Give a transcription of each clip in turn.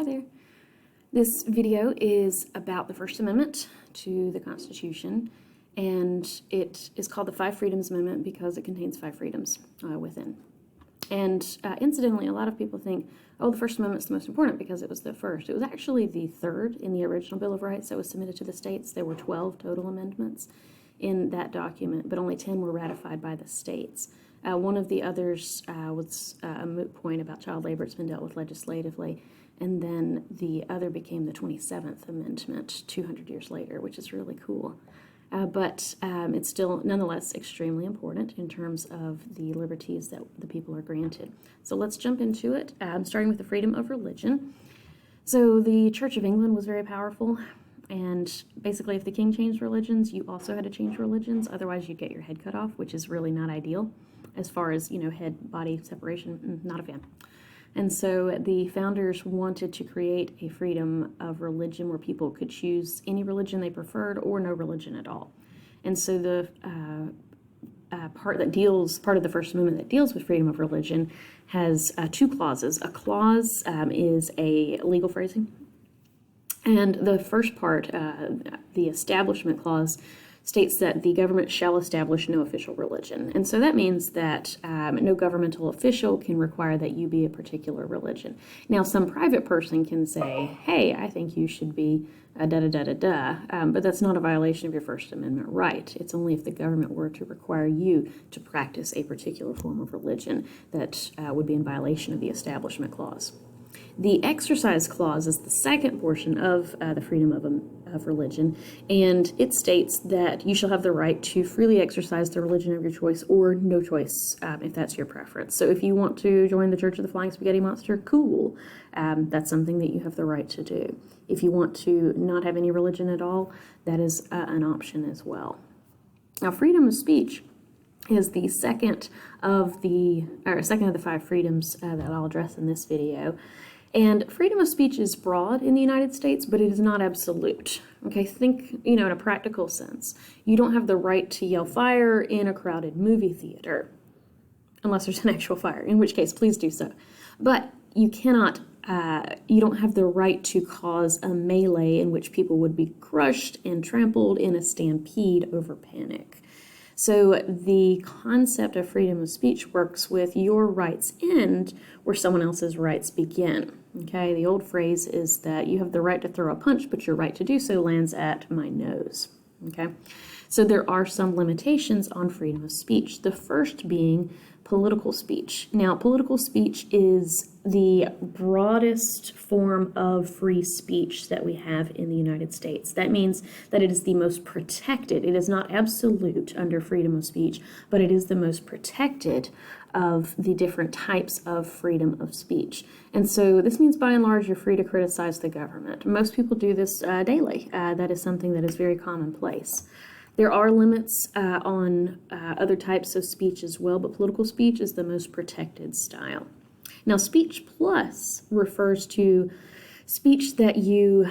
there. This video is about the First Amendment to the Constitution, and it is called the Five Freedoms Amendment because it contains 5 freedoms within. And incidentally, a lot of people think, oh, the First Amendment is the most important because it was the first. It was actually the third in the original Bill of Rights that was submitted to the states. There were 12 total amendments in that document, but only 10 were ratified by the states. One of the others was a moot point about child labor. It's been dealt with legislatively. And then the other became the 27th Amendment 200 years later, which is really cool. But it's still nonetheless extremely important in terms of the liberties that the people are granted. So let's jump into it, starting with the freedom of religion. So the Church of England was very powerful, and basically if the king changed religions, you also had to change religions, otherwise you'd get your head cut off, which is really not ideal as far as, head-body separation. Not a fan. And so the founders wanted to create a freedom of religion where people could choose any religion they preferred or no religion at all. And so the part of the First Amendment that deals with freedom of religion has 2 clauses. A clause is a legal phrasing, and the first part, the Establishment Clause, states that the government shall establish no official religion. And so that means that no governmental official can require that you be a particular religion. Now, some private person can say, hey, I think you should be but that's not a violation of your First Amendment right. It's only if the government were to require you to practice a particular form of religion that would be in violation of the Establishment Clause. The Exercise Clause is the second portion of the freedom of religion, and it states that you shall have the right to freely exercise the religion of your choice or no choice, if that's your preference. So if you want to join the Church of the Flying Spaghetti Monster, cool. That's something that you have the right to do. If you want to not have any religion at all, that is an option as well. Now, freedom of speech is the second of the 5 freedoms that I'll address in this video. And freedom of speech is broad in the United States, but it is not absolute. Okay, think, in a practical sense. You don't have the right to yell fire in a crowded movie theater, unless there's an actual fire, in which case, please do so. But you cannot, you don't have the right to cause a melee in which people would be crushed and trampled in a stampede over panic. So the concept of freedom of speech works with your rights end where someone else's rights begin. Okay, the old phrase is that you have the right to throw a punch, but your right to do so lands at my nose. Okay, so there are some limitations on freedom of speech. The first being political speech. Now, political speech is the broadest form of free speech that we have in the United States. That means that it is the most protected. It is not absolute under freedom of speech, but it is the most protected of the different types of freedom of speech. And so this means by and large you're free to criticize the government. Most people do this daily. That is something that is very commonplace. There are limits on other types of speech as well, but political speech is the most protected style. Now, speech plus refers to speech that you,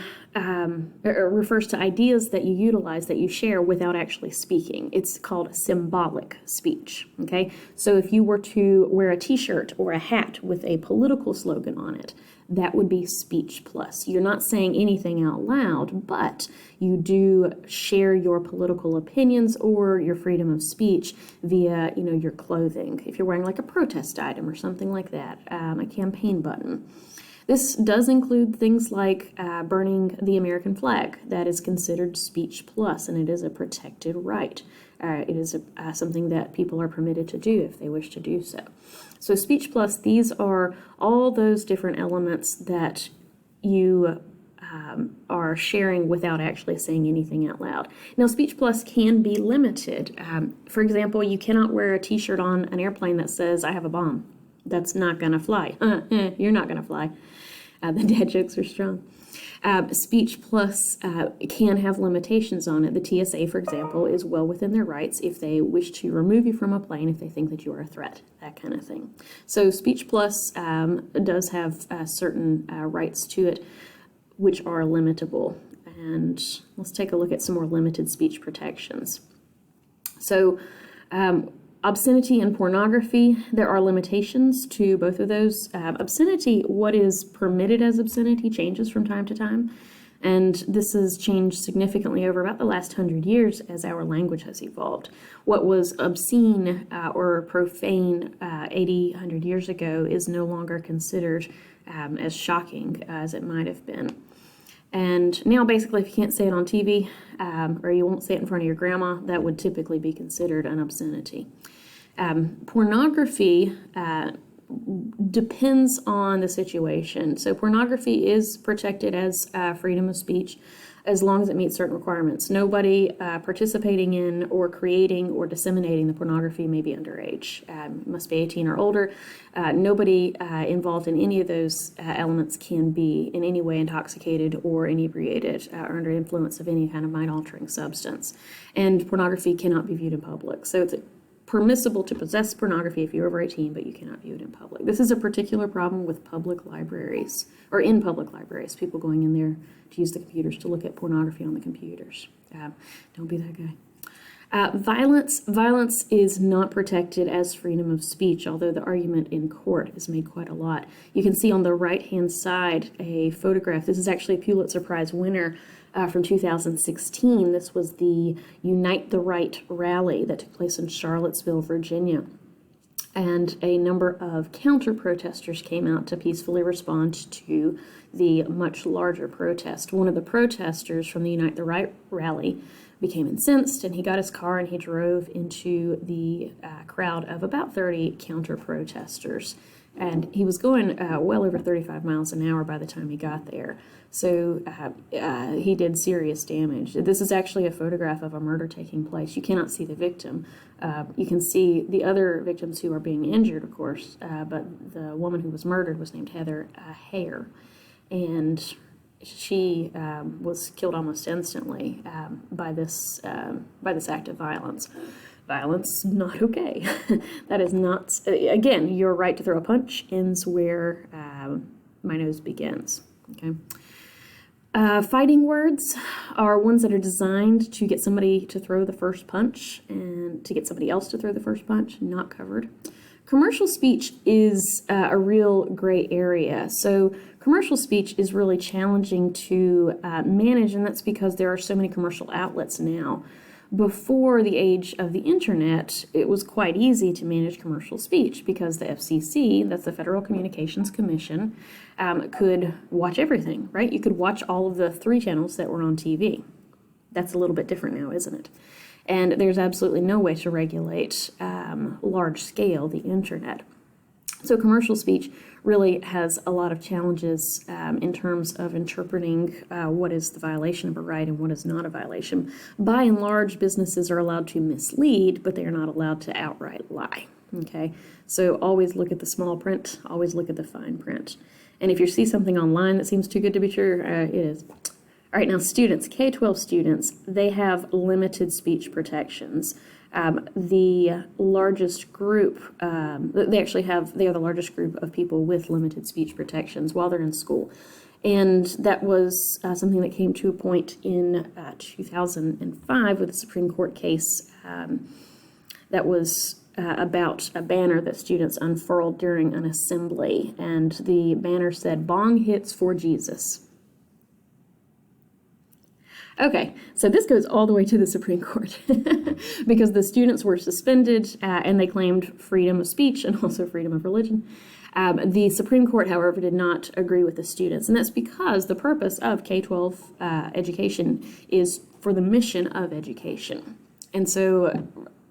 refers to ideas that you utilize, that you share without actually speaking. It's called symbolic speech, okay? So if you were to wear a t-shirt or a hat with a political slogan on it, that would be speech plus. You're not saying anything out loud, but you do share your political opinions or your freedom of speech via, your clothing. If you're wearing like a protest item or something like that, a campaign button. This does include things like burning the American flag. That is considered speech plus, and it is a protected right. It is something that people are permitted to do if they wish to do so. So speech plus, these are all those different elements that you are sharing without actually saying anything out loud. Now, speech plus can be limited. For example, you cannot wear a t-shirt on an airplane that says, I have a bomb. That's not going to fly. You're not going to fly. The dad jokes are strong. Speech plus can have limitations on it. The TSA, for example, is well within their rights if they wish to remove you from a plane if they think that you are a threat, that kind of thing. So speech plus does have certain rights to it which are limitable. And let's take a look at some more limited speech protections. So Obscenity and pornography, there are limitations to both of those. Obscenity, what is permitted as obscenity, changes from time to time. And this has changed significantly over about the last 100 years as our language has evolved. What was obscene or profane 80, 100 years ago is no longer considered as shocking as it might have been. And now basically if you can't say it on TV or you won't say it in front of your grandma, that would typically be considered an obscenity. Pornography depends on the situation. So pornography is protected as freedom of speech as long as it meets certain requirements. Nobody participating in or creating or disseminating the pornography may be underage. Must be 18 or older. Nobody involved in any of those elements can be in any way intoxicated or inebriated or under influence of any kind of mind-altering substance. And pornography cannot be viewed in public. So it's permissible to possess pornography if you're over 18, but you cannot view it in public. This is a particular problem with public libraries, or in public libraries, people going in there to use the computers to look at pornography on the computers. Don't be that guy. Violence is not protected as freedom of speech, although the argument in court is made quite a lot. You can see on the right-hand side a photograph. This is actually a Pulitzer Prize winner from 2016. This was the Unite the Right rally that took place in Charlottesville, Virginia. And a number of counter-protesters came out to peacefully respond to the much larger protest. One of the protesters from the Unite the Right rally became incensed, and he got his car and he drove into the crowd of about 30 counter-protesters. And he was going well over 35 miles an hour by the time he got there. So he did serious damage. This is actually a photograph of a murder taking place. You cannot see the victim. You can see the other victims who are being injured, of course, but the woman who was murdered was named Heather Heyer. And she was killed almost instantly by this act of violence. Violence, not okay. That is not, again, your right to throw a punch ends where my nose begins, okay? Fighting words are ones that are designed to get somebody to throw the first punch and to get somebody else to throw the first punch, not covered. Commercial speech is a real gray area. So commercial speech is really challenging to manage, and that's because there are so many commercial outlets now. Before the age of the internet, it was quite easy to manage commercial speech because the FCC, that's the Federal Communications Commission, could watch everything, right? You could watch all of the 3 channels that were on TV. That's a little bit different now, isn't it? And there's absolutely no way to regulate large scale the internet. So commercial speech really has a lot of challenges in terms of interpreting what is the violation of a right and what is not a violation. By and large, businesses are allowed to mislead, but they are not allowed to outright lie. Okay, so always look at the small print, always look at the fine print. And if you see something online that seems too good to be true, it is. All right, now students, K-12 students, they have limited speech protections. The largest group, they are the largest group of people with limited speech protections while they're in school. And that was something that came to a point in 2005 with a Supreme Court case that was about a banner that students unfurled during an assembly. And the banner said, "Bong hits for Jesus." Okay, so this goes all the way to the Supreme Court because the students were suspended and they claimed freedom of speech and also freedom of religion. The Supreme Court, however, did not agree with the students, and that's because the purpose of K-12 education is for the mission of education. And so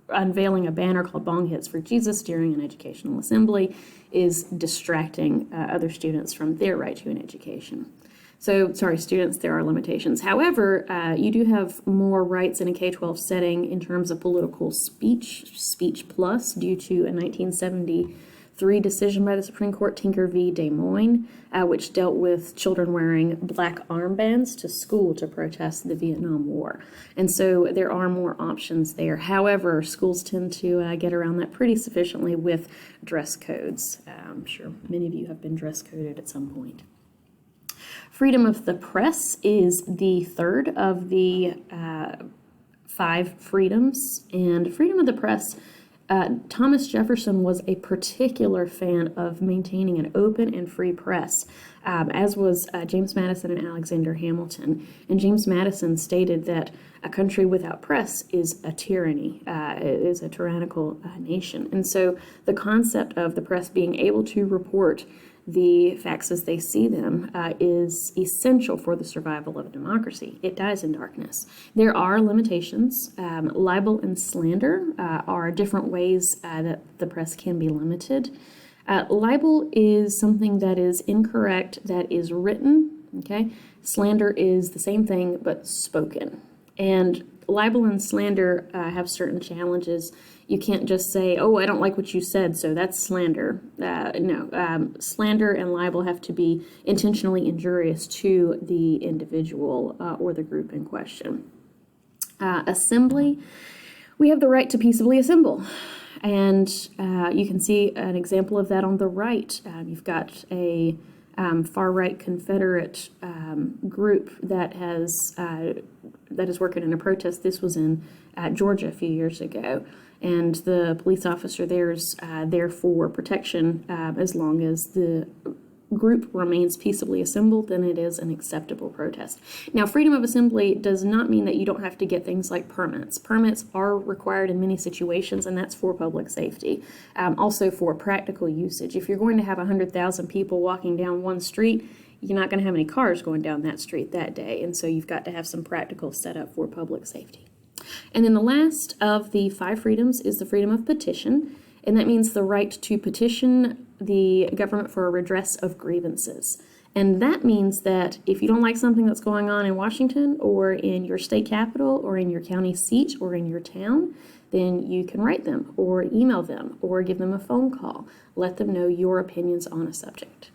unveiling a banner called "Bong Hits for Jesus" during an educational assembly is distracting other students from their right to an education. So, sorry, students, there are limitations. However, you do have more rights in a K-12 setting in terms of political speech plus, due to a 1973 decision by the Supreme Court, Tinker v. Des Moines, which dealt with children wearing black armbands to school to protest the Vietnam War. And so there are more options there. However, schools tend to get around that pretty sufficiently with dress codes. I'm sure many of you have been dress coded at some point. Freedom of the press is the third of the 5 freedoms, and freedom of the press Thomas Jefferson was a particular fan of maintaining an open and free press, as was James Madison and Alexander Hamilton. And James Madison stated that a country without press is a tyranny, is a tyrannical nation. And so the concept of the press being able to report the facts as they see them is essential for the survival of a democracy. It dies in darkness. There are limitations. Libel and slander are different ways that the press can be limited. Libel is something that is incorrect, that is written, okay? Slander is the same thing, but spoken. And libel and slander have certain challenges. You can't just say, oh, I don't like what you said, so that's slander. No, slander and libel have to be intentionally injurious to the individual or the group in question. Assembly, we have the right to peaceably assemble. And you can see an example of that on the right. You've got a far-right Confederate group that is working in a protest. This was in Georgia a few years ago, and the police officer there is there for protection as long as the group remains peaceably assembled, then it is an acceptable protest. Now, freedom of assembly does not mean that you don't have to get things like permits. Permits are required in many situations, and that's for public safety. Also for practical usage. If you're going to have 100,000 people walking down one street, you're not going to have any cars going down that street that day, and so you've got to have some practical setup for public safety. And then the last of the 5 freedoms is the freedom of petition, and that means the right to petition the government for a redress of grievances. And that means that if you don't like something that's going on in Washington or in your state capital or in your county seat or in your town, then you can write them or email them or give them a phone call. Let them know your opinions on a subject.